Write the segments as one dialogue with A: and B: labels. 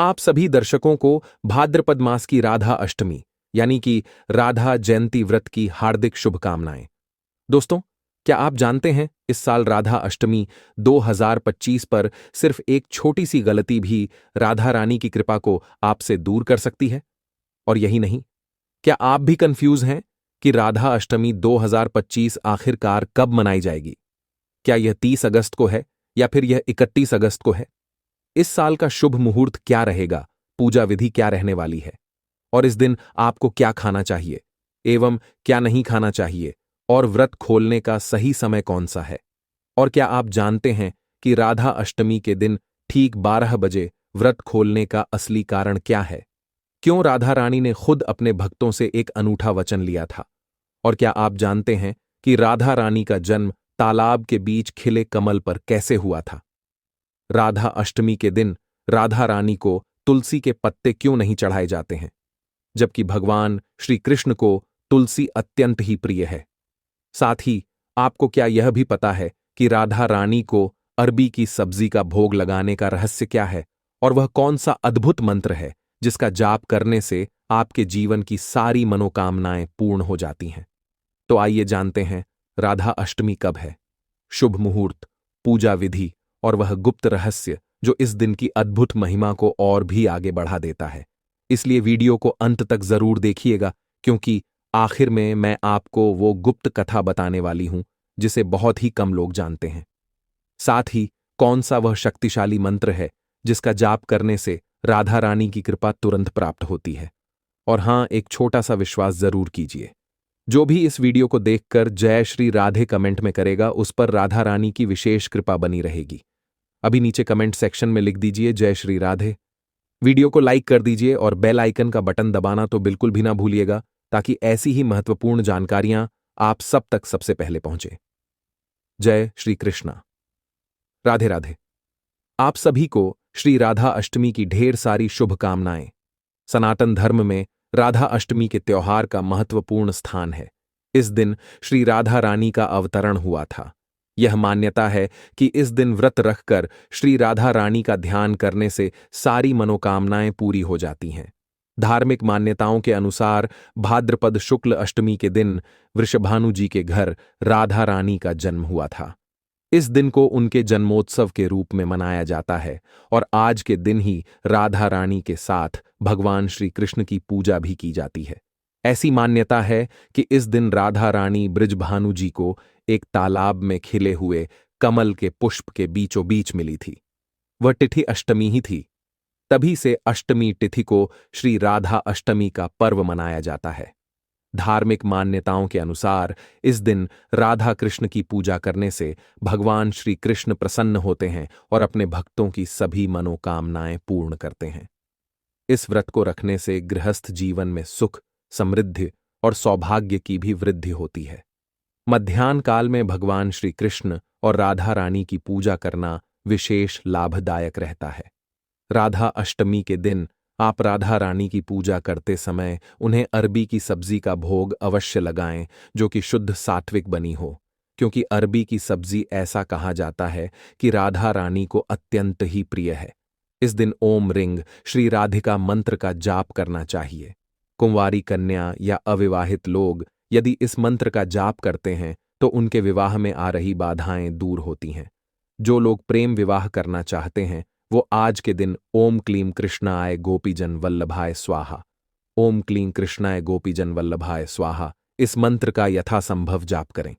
A: आप सभी दर्शकों को भाद्रपद मास की राधा अष्टमी यानी कि राधा जयंती व्रत की हार्दिक शुभकामनाएं। दोस्तों, क्या आप जानते हैं इस साल राधा अष्टमी 2025 पर सिर्फ एक छोटी सी गलती भी राधा रानी की कृपा को आपसे दूर कर सकती है? और यही नहीं, क्या आप भी कंफ्यूज हैं कि राधा अष्टमी 2025 आखिरकार कब मनाई जाएगी? क्या यह 30 अगस्त को है या फिर यह 31 अगस्त को है? इस साल का शुभ मुहूर्त क्या रहेगा, पूजा विधि क्या रहने वाली है, और इस दिन आपको क्या खाना चाहिए एवं क्या नहीं खाना चाहिए, और व्रत खोलने का सही समय कौन सा है? और क्या आप जानते हैं कि राधा अष्टमी के दिन ठीक 12 बजे व्रत खोलने का असली कारण क्या है? क्यों राधा रानी ने खुद अपने भक्तों से एक अनूठा वचन लिया था? और क्या आप जानते हैं कि राधा रानी का जन्म तालाब के बीच खिले कमल पर कैसे हुआ था? राधा अष्टमी के दिन राधा रानी को तुलसी के पत्ते क्यों नहीं चढ़ाए जाते हैं, जबकि भगवान श्री कृष्ण को तुलसी अत्यंत ही प्रिय है? साथ ही आपको क्या यह भी पता है कि राधा रानी को अरबी की सब्जी का भोग लगाने का रहस्य क्या है, और वह कौन सा अद्भुत मंत्र है जिसका जाप करने से आपके जीवन की सारी मनोकामनाएं पूर्ण हो जाती हैं? तो आइए जानते हैं राधा अष्टमी कब है, शुभ मुहूर्त, पूजा विधि और वह गुप्त रहस्य जो इस दिन की अद्भुत महिमा को और भी आगे बढ़ा देता है। इसलिए वीडियो को अंत तक जरूर देखिएगा, क्योंकि आखिर में मैं आपको वो गुप्त कथा बताने वाली हूं जिसे बहुत ही कम लोग जानते हैं। साथ ही कौन सा वह शक्तिशाली मंत्र है जिसका जाप करने से राधा रानी की कृपा तुरंत प्राप्त होती है। और हां, एक छोटा सा विश्वास जरूर कीजिए, जो भी इस वीडियो को देखकर जय श्री राधे कमेंट में करेगा उस पर राधा रानी की विशेष कृपा बनी रहेगी। अभी नीचे कमेंट सेक्शन में लिख दीजिए जय श्री राधे। वीडियो को लाइक कर दीजिए और बेल आइकन का बटन दबाना तो बिल्कुल भी ना भूलिएगा, ताकि ऐसी ही महत्वपूर्ण जानकारियां आप सब तक सबसे पहले पहुंचे। जय श्री कृष्णा। राधे राधे। आप सभी को श्री राधा अष्टमी की ढेर सारी शुभकामनाएं। सनातन धर्म में राधा अष्टमी के त्योहार का महत्वपूर्ण स्थान है। इस दिन श्री राधा रानी का अवतरण हुआ था। यह मान्यता है कि इस दिन व्रत रखकर श्री राधा रानी का ध्यान करने से सारी मनोकामनाएं पूरी हो जाती हैं। धार्मिक मान्यताओं के अनुसार भाद्रपद शुक्ल अष्टमी के दिन वृषभानु जी के घर राधा रानी का जन्म हुआ था। इस दिन को उनके जन्मोत्सव के रूप में मनाया जाता है और आज के दिन ही राधा रानी के साथ भगवान श्री कृष्ण की पूजा भी की जाती है। ऐसी मान्यता है कि इस दिन राधा रानी बृजभानु जी को एक तालाब में खिले हुए कमल के पुष्प के बीचों बीच मिली थी। वह तिथि अष्टमी ही थी। तभी से अष्टमी तिथि को श्री राधा अष्टमी का पर्व मनाया जाता है। धार्मिक मान्यताओं के अनुसार इस दिन राधा कृष्ण की पूजा करने से भगवान श्री कृष्ण प्रसन्न होते हैं और अपने भक्तों की सभी मनोकामनाएं पूर्ण करते हैं। इस व्रत को रखने से गृहस्थ जीवन में सुख, समृद्धि और सौभाग्य की भी वृद्धि होती है। मध्याह्न काल में भगवान श्री कृष्ण और राधा रानी की पूजा करना विशेष लाभदायक रहता है। राधा अष्टमी के दिन आप राधा रानी की पूजा करते समय उन्हें अरबी की सब्जी का भोग अवश्य लगाएं, जो कि शुद्ध सात्विक बनी हो, क्योंकि अरबी की सब्जी ऐसा कहा जाता है कि राधा रानी को अत्यंत ही प्रिय है। इस दिन ओम रिंग श्री राधिका मंत्र का जाप करना चाहिए। कुंवारी कन्या या अविवाहित लोग यदि इस मंत्र का जाप करते हैं तो उनके विवाह में आ रही बाधाएं दूर होती हैं। जो लोग प्रेम विवाह करना चाहते हैं वो आज के दिन ओम क्लीं कृष्णाय गोपीजन वल्लभाय स्वाहा, ओम क्लीं कृष्णाय गोपीजन वल्लभाय स्वाहा इस मंत्र का यथासंभव जाप करें।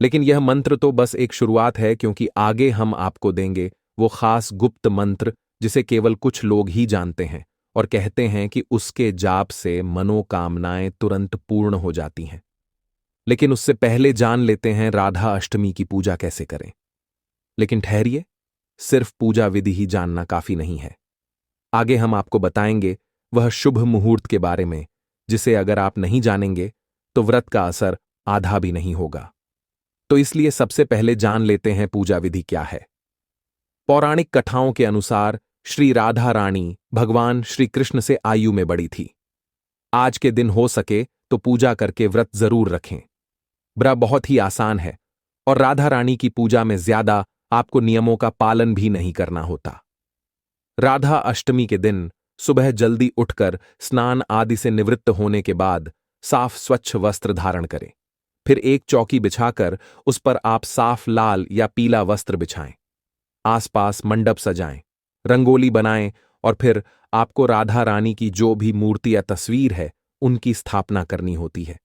A: लेकिन यह मंत्र तो बस एक शुरुआत है, क्योंकि आगे हम आपको देंगे वो खास गुप्त मंत्र जिसे केवल कुछ लोग ही जानते हैं और कहते हैं कि उसके जाप से मनोकामनाएं तुरंत पूर्ण हो जाती हैं। लेकिन उससे पहले जान लेते हैं राधा अष्टमी की पूजा कैसे करें। लेकिन ठहरिए, सिर्फ पूजा विधि ही जानना काफी नहीं है। आगे हम आपको बताएंगे वह शुभ मुहूर्त के बारे में, जिसे अगर आप नहीं जानेंगे तो व्रत का असर आधा भी नहीं होगा। तो इसलिए सबसे पहले जान लेते हैं पूजा विधि क्या है। पौराणिक कथाओं के अनुसार श्री राधा रानी भगवान श्री कृष्ण से आयु में बड़ी थी। आज के दिन हो सके तो पूजा करके व्रत जरूर रखें। व्रत बहुत ही आसान है और राधा रानी की पूजा में ज्यादा आपको नियमों का पालन भी नहीं करना होता। राधा अष्टमी के दिन सुबह जल्दी उठकर स्नान आदि से निवृत्त होने के बाद साफ स्वच्छ वस्त्र धारण करें। फिर एक चौकी बिछाकर उस पर आप साफ लाल या पीला वस्त्र बिछाएं। आसपास मंडप सजाएं, रंगोली बनाएं और फिर आपको राधा रानी की जो भी मूर्ति या तस्वीर है उनकी स्थापना करनी होती है।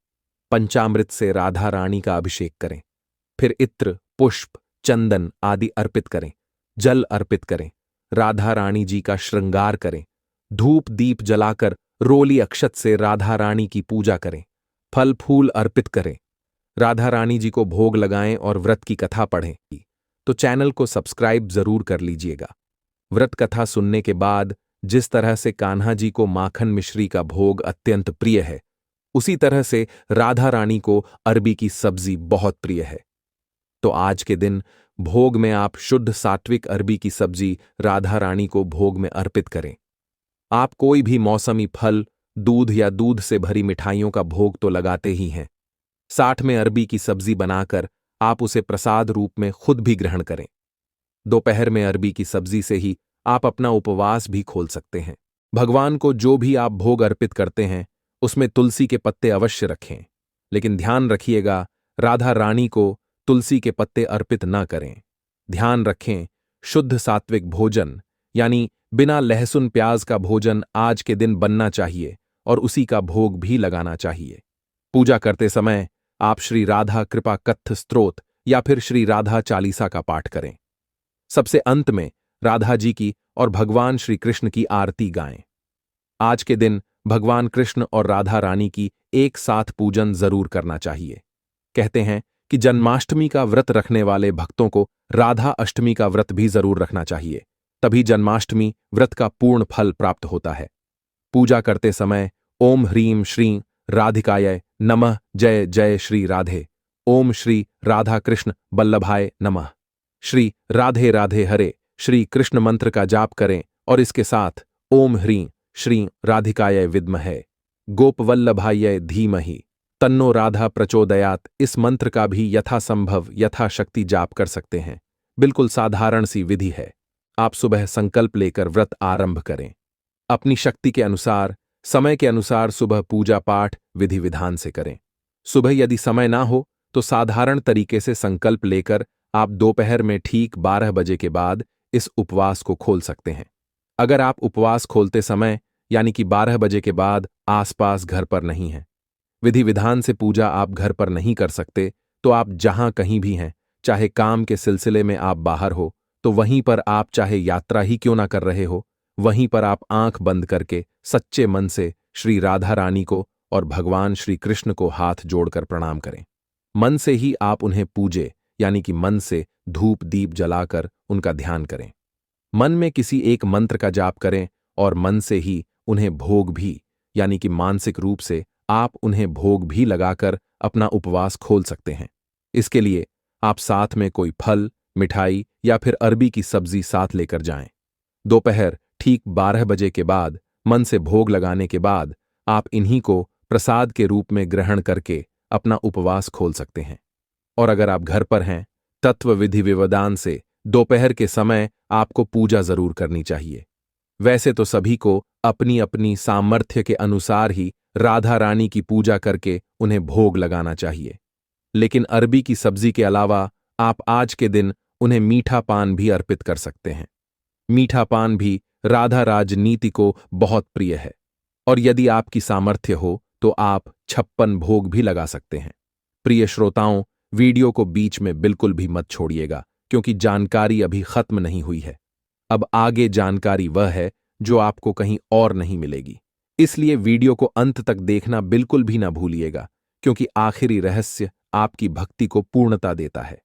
A: पंचामृत से राधा रानी का अभिषेक करें। फिर इत्र, पुष्प, चंदन आदि अर्पित करें, जल अर्पित करें, राधा रानी जी का श्रृंगार करें, धूप दीप जलाकर रोली अक्षत से राधा रानी की पूजा करें, फल फूल अर्पित करें, राधा रानी जी को भोग लगाएं और व्रत की कथा पढ़ें। तो चैनल को सब्सक्राइब जरूर कर लीजिएगा। व्रत कथा सुनने के बाद जिस तरह से कान्हा जी को माखन मिश्री का भोग अत्यंत प्रिय है, उसी तरह से राधा रानी को अरबी की सब्जी बहुत प्रिय है। तो आज के दिन भोग में आप शुद्ध सात्विक अरबी की सब्जी राधा रानी को भोग में अर्पित करें। आप कोई भी मौसमी फल, दूध या दूध से भरी मिठाइयों का भोग तो लगाते ही हैं। 60 में अरबी की सब्जी बनाकर आप उसे प्रसाद रूप में खुद भी ग्रहण करें। दोपहर में अरबी की सब्जी से ही आप अपना उपवास भी खोल सकते हैं। भगवान को जो भी आप भोग अर्पित करते हैं उसमें तुलसी के पत्ते अवश्य रखें, लेकिन ध्यान रखिएगा राधा रानी को तुलसी के पत्ते अर्पित न करें। ध्यान रखें, शुद्ध सात्विक भोजन यानी बिना लहसुन प्याज का भोजन आज के दिन बनना चाहिए और उसी का भोग भी लगाना चाहिए। पूजा करते समय आप श्री राधा कृपा कत्थ स्तोत्र या फिर श्री राधा चालीसा का पाठ करें। सबसे अंत में राधा जी की और भगवान श्री कृष्ण की आरती गाएं। आज के दिन भगवान कृष्ण और राधा रानी की एक साथ पूजन जरूर करना चाहिए। कहते हैं कि जन्माष्टमी का व्रत रखने वाले भक्तों को राधा अष्टमी का व्रत भी जरूर रखना चाहिए, तभी जन्माष्टमी व्रत का पूर्ण फल प्राप्त होता है। पूजा करते समय ओम ह्रीं श्रीं राधिकाय नमः, जय जय श्री राधे, ओम श्री राधा कृष्ण बल्लभाय नमः, श्री राधे राधे हरे श्री कृष्ण मंत्र का जाप करें और इसके साथ ओम ह्रीं श्रीं राधिकाय विद्महे गोपवल्लभाय धीमहि तन्नो राधा प्रचोदयात इस मंत्र का भी यथासंभव यथाशक्ति जाप कर सकते हैं। बिल्कुल साधारण सी विधि है। आप सुबह संकल्प लेकर व्रत आरंभ करें। अपनी शक्ति के अनुसार, समय के अनुसार सुबह पूजा पाठ विधि विधान से करें। सुबह यदि समय ना हो तो साधारण तरीके से संकल्प लेकर आप दोपहर में ठीक 12 बजे के बाद इस उपवास को खोल सकते हैं। अगर आप उपवास खोलते समय यानी कि 12 बजे के बाद आसपास घर पर नहीं हैं, विधि विधान से पूजा आप घर पर नहीं कर सकते, तो आप जहां कहीं भी हैं, चाहे काम के सिलसिले में आप बाहर हो, तो वहीं पर आप चाहे यात्रा ही क्यों ना कर रहे हो, वहीं पर आप आंख बंद करके सच्चे मन से श्री राधा रानी को और भगवान श्री कृष्ण को हाथ जोड़कर प्रणाम करें। मन से ही आप उन्हें पूजे यानी कि मन से धूप दीप जलाकर उनका ध्यान करें। मन में किसी एक मंत्र का जाप करें और मन से ही उन्हें भोग भी यानी कि मानसिक रूप से आप उन्हें भोग भी लगाकर अपना उपवास खोल सकते हैं। इसके लिए आप साथ में कोई फल, मिठाई या फिर अरबी की सब्जी साथ लेकर जाएं। दोपहर ठीक 12 बजे के बाद मन से भोग लगाने के बाद आप इन्हीं को प्रसाद के रूप में ग्रहण करके अपना उपवास खोल सकते हैं। और अगर आप घर पर हैं, तत्व विधि विवधान से दोपहर के समय आपको पूजा जरूर करनी चाहिए। वैसे तो सभी को अपनी अपनी सामर्थ्य के अनुसार ही राधा रानी की पूजा करके उन्हें भोग लगाना चाहिए, लेकिन अरबी की सब्जी के अलावा आप आज के दिन उन्हें मीठा पान भी अर्पित कर सकते हैं। मीठा पान भी राधा राजनीति को बहुत प्रिय है और यदि आपकी सामर्थ्य हो तो आप 56 भोग भी लगा सकते हैं। प्रिय श्रोताओं, वीडियो को बीच में बिल्कुल भी मत छोड़िएगा, क्योंकि जानकारी अभी खत्म नहीं हुई है। अब आगे जानकारी वह है जो आपको कहीं और नहीं मिलेगी, इसलिए वीडियो को अंत तक देखना बिल्कुल भी ना भूलिएगा, क्योंकि आखिरी रहस्य आपकी भक्ति को पूर्णता देता है।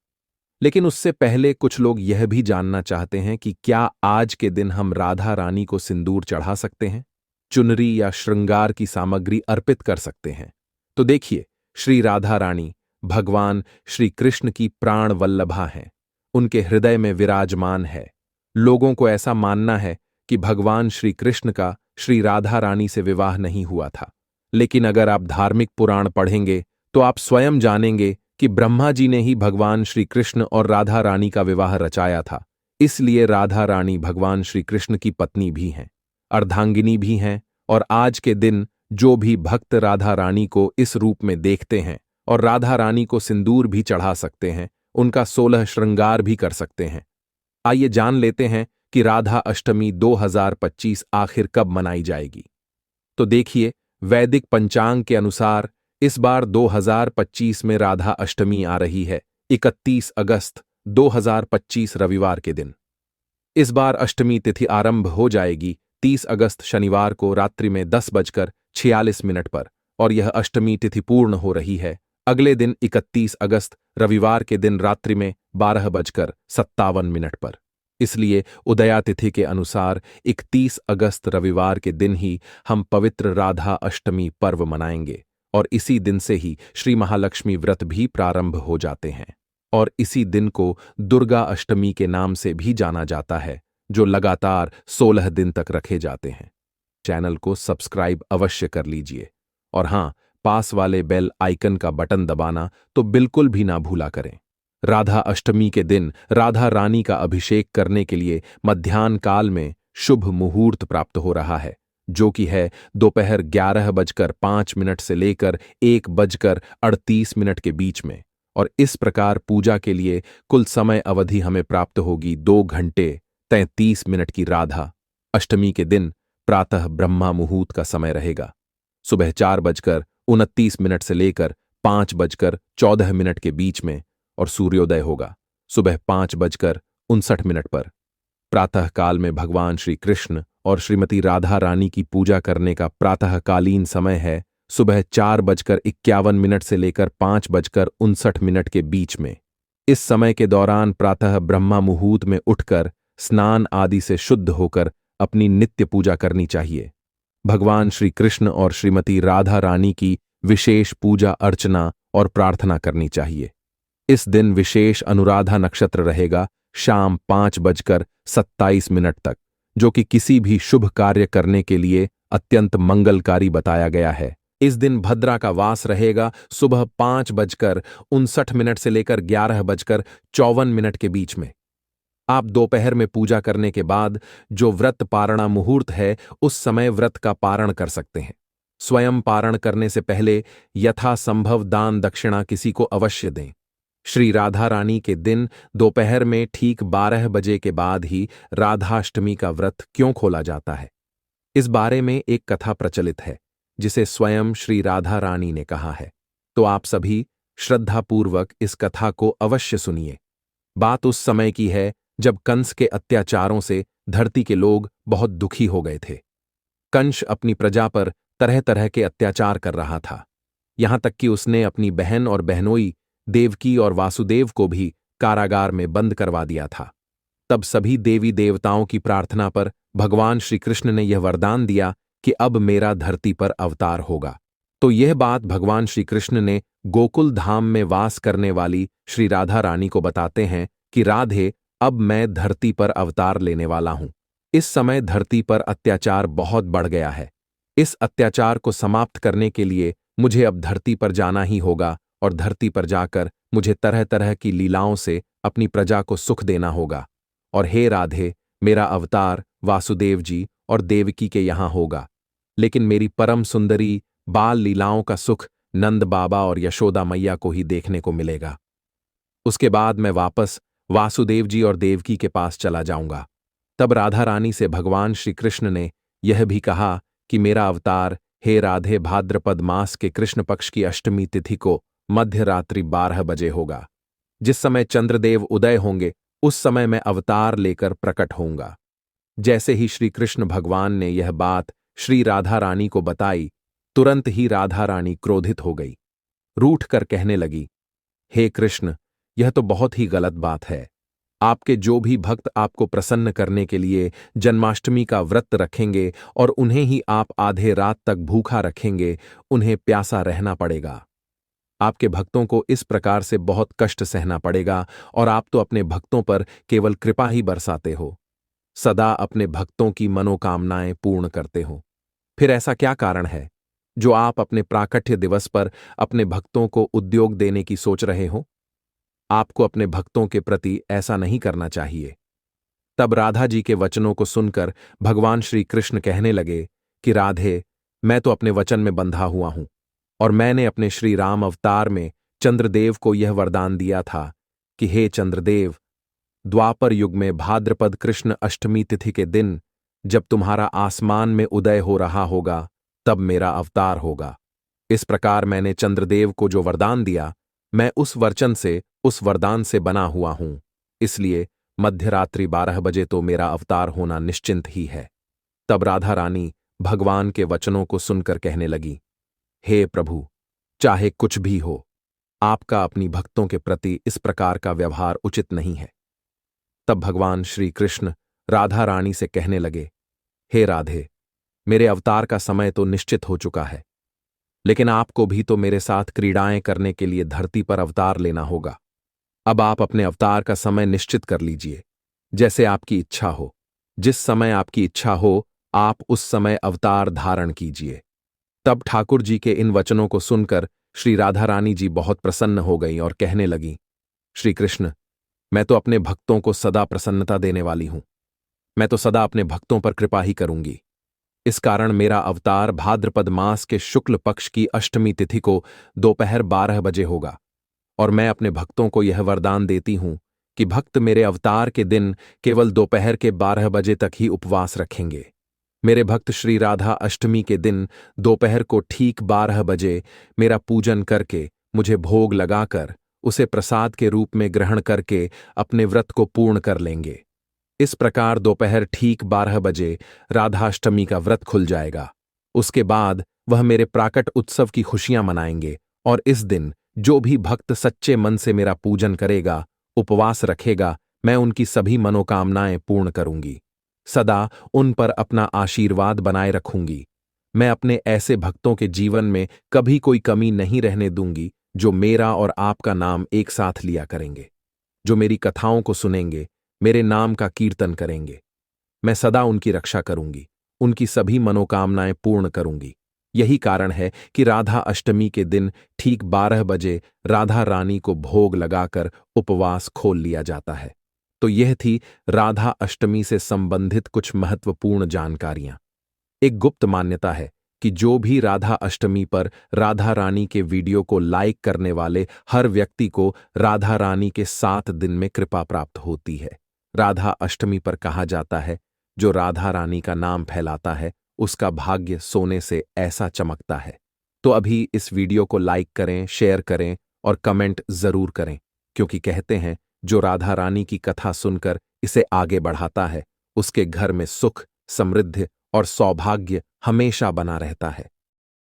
A: लेकिन उससे पहले कुछ लोग यह भी जानना चाहते हैं कि क्या आज के दिन हम राधा रानी को सिंदूर चढ़ा सकते हैं, चुनरी या श्रृंगार की सामग्री अर्पित कर सकते हैं। तो देखिए, श्री राधा रानी भगवान श्री कृष्ण की प्राण वल्लभा हैं, उनके हृदय में विराजमान है। लोगों को ऐसा मानना है कि भगवान श्री कृष्ण का श्री राधा रानी से विवाह नहीं हुआ था, लेकिन अगर आप धार्मिक पुराण पढ़ेंगे तो आप स्वयं जानेंगे कि ब्रह्मा जी ने ही भगवान श्री कृष्ण और राधा रानी का विवाह रचाया था। इसलिए राधा रानी भगवान श्री कृष्ण की पत्नी भी हैं। अर्धांगिनी भी हैं, और आज के दिन जो भी भक्त राधा रानी को इस रूप में देखते हैं और राधा रानी को सिंदूर भी चढ़ा सकते हैं, उनका 16 श्रृंगार भी कर सकते हैं। आइए जान लेते हैं कि राधा अष्टमी 2025 आखिर कब मनाई जाएगी। तो देखिए, वैदिक पंचांग के अनुसार इस बार 2025 में राधा अष्टमी आ रही है, 31 अगस्त 2025 रविवार के दिन। इस बार अष्टमी तिथि आरंभ हो जाएगी 30 अगस्त शनिवार को रात्रि में 10:46 पर, और यह अष्टमी तिथि पूर्ण हो रही है अगले दिन 31 अगस्त रविवार के दिन रात्रि में 12:57 पर। इसलिए उदया तिथि के अनुसार 31 अगस्त रविवार के दिन ही हम पवित्र राधा अष्टमी पर्व मनाएंगे, और इसी दिन से ही श्री महालक्ष्मी व्रत भी प्रारंभ हो जाते हैं, और इसी दिन को दुर्गा अष्टमी के नाम से भी जाना जाता है, जो लगातार 16 दिन तक रखे जाते हैं। चैनल को सब्सक्राइब अवश्य कर लीजिए, और हां, पास वाले बेल आइकन का बटन दबाना तो बिल्कुल भी ना भूला करें। राधा अष्टमी के दिन राधा रानी का अभिषेक करने के लिए मध्याह्न काल में शुभ मुहूर्त प्राप्त हो रहा है, जो कि है दोपहर 11:05 से लेकर 1:38 के बीच में, और इस प्रकार पूजा के लिए कुल समय अवधि हमें प्राप्त होगी 2 घंटे 33 मिनट की। राधा अष्टमी के दिन प्रातः ब्रह्मा मुहूर्त का समय रहेगा, सुबह 4:29 से लेकर 5:14 के बीच में, और सूर्योदय होगा सुबह 5:59 पर। प्रातः काल में भगवान श्री कृष्ण और श्रीमती राधा रानी की पूजा करने का प्रातःकालीन समय है सुबह 4:51 से लेकर 5:59 के बीच में। इस समय के दौरान प्रातः ब्रह्मा मुहूर्त में उठकर स्नान आदि से शुद्ध होकर अपनी नित्य पूजा करनी चाहिए। भगवान श्री कृष्ण और श्रीमती राधा रानी की विशेष पूजा अर्चना और प्रार्थना करनी चाहिए। इस दिन विशेष अनुराधा नक्षत्र रहेगा शाम 5:27 तक, जो कि किसी भी शुभ कार्य करने के लिए अत्यंत मंगलकारी बताया गया है। इस दिन भद्रा का वास रहेगा सुबह 5:59 से लेकर 11:54 के बीच में। आप दोपहर में पूजा करने के बाद जो व्रत पारणा मुहूर्त है, उस समय व्रत का पारण कर सकते हैं। स्वयं पारण करने से पहले यथासंभव दान दक्षिणा किसी को अवश्य दें। श्री राधा रानी के दिन दोपहर में ठीक 12 बजे के बाद ही राधाष्टमी का व्रत क्यों खोला जाता है, इस बारे में एक कथा प्रचलित है, जिसे स्वयं श्री राधा रानी ने कहा है। तो आप सभी श्रद्धापूर्वक इस कथा को अवश्य सुनिए। बात उस समय की है जब कंस के अत्याचारों से धरती के लोग बहुत दुखी हो गए थे। कंस अपनी प्रजा पर तरह तरह के अत्याचार कर रहा था, यहां तक कि उसने अपनी बहन और बहनोई देवकी और वासुदेव को भी कारागार में बंद करवा दिया था। तब सभी देवी देवताओं की प्रार्थना पर भगवान श्री कृष्ण ने यह वरदान दिया कि अब मेरा धरती पर अवतार होगा। तो यह बात भगवान श्री कृष्ण ने गोकुल धाम में वास करने वाली श्री राधा रानी को बताते हैं कि राधे, अब मैं धरती पर अवतार लेने वाला हूं। इस समय धरती पर अत्याचार बहुत बढ़ गया है। इस अत्याचार को समाप्त करने के लिए मुझे अब धरती पर जाना ही होगा, और धरती पर जाकर मुझे तरह तरह की लीलाओं से अपनी प्रजा को सुख देना होगा। और हे राधे, मेरा अवतार वासुदेव जी और देवकी के यहां होगा, लेकिन मेरी परम सुंदरी बाल लीलाओं का सुख नंद बाबा और यशोदा मैया को ही देखने को मिलेगा। उसके बाद मैं वापस वासुदेव जी और देवकी के पास चला जाऊंगा। तब राधा रानी से भगवान श्री कृष्ण ने यह भी कहा कि मेरा अवतार हे राधे भाद्रपद मास के कृष्ण पक्ष की अष्टमी तिथि को मध्य रात्रि 12 बजे होगा। जिस समय चंद्रदेव उदय होंगे उस समय मैं अवतार लेकर प्रकट होऊंगा। जैसे ही श्री कृष्ण भगवान ने यह बात श्री राधा रानी को बताई, तुरंत ही राधा रानी क्रोधित हो गई। रूठ कर कहने लगी, हे कृष्ण, यह तो बहुत ही गलत बात है। आपके जो भी भक्त आपको प्रसन्न करने के लिए जन्माष्टमी का व्रत रखेंगे और उन्हें ही आप आधे रात तक भूखा रखेंगे, उन्हें प्यासा रहना पड़ेगा। आपके भक्तों को इस प्रकार से बहुत कष्ट सहना पड़ेगा, और आप तो अपने भक्तों पर केवल कृपा ही बरसाते हो, सदा अपने भक्तों की मनोकामनाएं पूर्ण करते हो। फिर ऐसा क्या कारण है जो आप अपने प्राकट्य दिवस पर अपने भक्तों को उद्योग देने की सोच रहे हो? आपको अपने भक्तों के प्रति ऐसा नहीं करना चाहिए। तब राधा जी के वचनों को सुनकर भगवान श्री कृष्ण कहने लगे कि राधे, मैं तो अपने वचन में बंधा हुआ हूं और मैंने अपने श्री राम अवतार में चंद्रदेव को यह वरदान दिया था कि हे चंद्रदेव, द्वापर युग में भाद्रपद कृष्ण अष्टमी तिथि के दिन जब तुम्हारा आसमान में उदय हो रहा होगा तब मेरा अवतार होगा। इस प्रकार मैंने चंद्रदेव को जो वरदान दिया, मैं उस वरदान से बना हुआ हूं, इसलिए मध्यरात्रि 12 बजे तो मेरा अवतार होना निश्चिंत ही है। तब राधा रानी भगवान के वचनों को सुनकर कहने लगी, हे प्रभु, चाहे कुछ भी हो, आपका अपनी भक्तों के प्रति इस प्रकार का व्यवहार उचित नहीं है। तब भगवान श्री कृष्ण राधा रानी से कहने लगे, हे राधे, मेरे अवतार का समय तो निश्चित हो चुका है, लेकिन आपको भी तो मेरे साथ क्रीड़ाएं करने के लिए धरती पर अवतार लेना होगा। अब आप अपने अवतार का समय निश्चित कर लीजिए, जैसे आपकी इच्छा हो। जिस समय आपकी इच्छा हो, आप उस समय अवतार धारण कीजिए। तब ठाकुर जी के इन वचनों को सुनकर श्री राधा रानी जी बहुत प्रसन्न हो गईं और कहने लगीं, श्री कृष्ण, मैं तो अपने भक्तों को सदा प्रसन्नता देने वाली हूं। मैं तो सदा अपने भक्तों पर कृपा ही करूंगी। इस कारण मेरा अवतार भाद्रपद मास के शुक्ल पक्ष की अष्टमी तिथि को दोपहर 12 बजे होगा और मैं अपने भक्तों को यह वरदान देती हूं कि भक्त मेरे अवतार के दिन केवल दोपहर के 12 बजे तक ही उपवास रखेंगे। मेरे भक्त श्री राधा अष्टमी के दिन दोपहर को ठीक 12 बजे मेरा पूजन करके, मुझे भोग लगाकर, उसे प्रसाद के रूप में ग्रहण करके अपने व्रत को पूर्ण कर लेंगे। इस प्रकार दोपहर ठीक 12 बजे राधाष्टमी का व्रत खुल जाएगा। उसके बाद वह मेरे प्राकट उत्सव की खुशियां मनाएंगे और इस दिन जो भी भक्त सच्चे मन से मेरा पूजन करेगा, उपवास रखेगा, मैं उनकी सभी मनोकामनाएं पूर्ण करूंगी। सदा उन पर अपना आशीर्वाद बनाए रखूंगी। मैं अपने ऐसे भक्तों के जीवन में कभी कोई कमी नहीं रहने दूंगी जो मेरा और आपका नाम एक साथ लिया करेंगे, जो मेरी कथाओं को सुनेंगे, मेरे नाम का कीर्तन करेंगे। मैं सदा उनकी रक्षा करूंगी, उनकी सभी मनोकामनाएं पूर्ण करूंगी। यही कारण है कि राधा अष्टमी के दिन ठीक 12 बजे राधा रानी को भोग लगाकर उपवास खोल लिया जाता है। तो यह थी राधा अष्टमी से संबंधित कुछ महत्वपूर्ण जानकारियां। एक गुप्त मान्यता है कि जो भी राधा अष्टमी पर राधा रानी के वीडियो को लाइक करने वाले हर व्यक्ति को राधा रानी के 7 दिन में कृपा प्राप्त होती है। राधा अष्टमी पर कहा जाता है, जो राधा रानी का नाम फैलाता है उसका भाग्य सोने से ऐसा चमकता है। तो अभी इस वीडियो को लाइक करें, शेयर करें और कमेंट जरूर करें, क्योंकि कहते हैं जो राधा रानी की कथा सुनकर इसे आगे बढ़ाता है, उसके घर में सुख, समृद्धि और सौभाग्य हमेशा बना रहता है।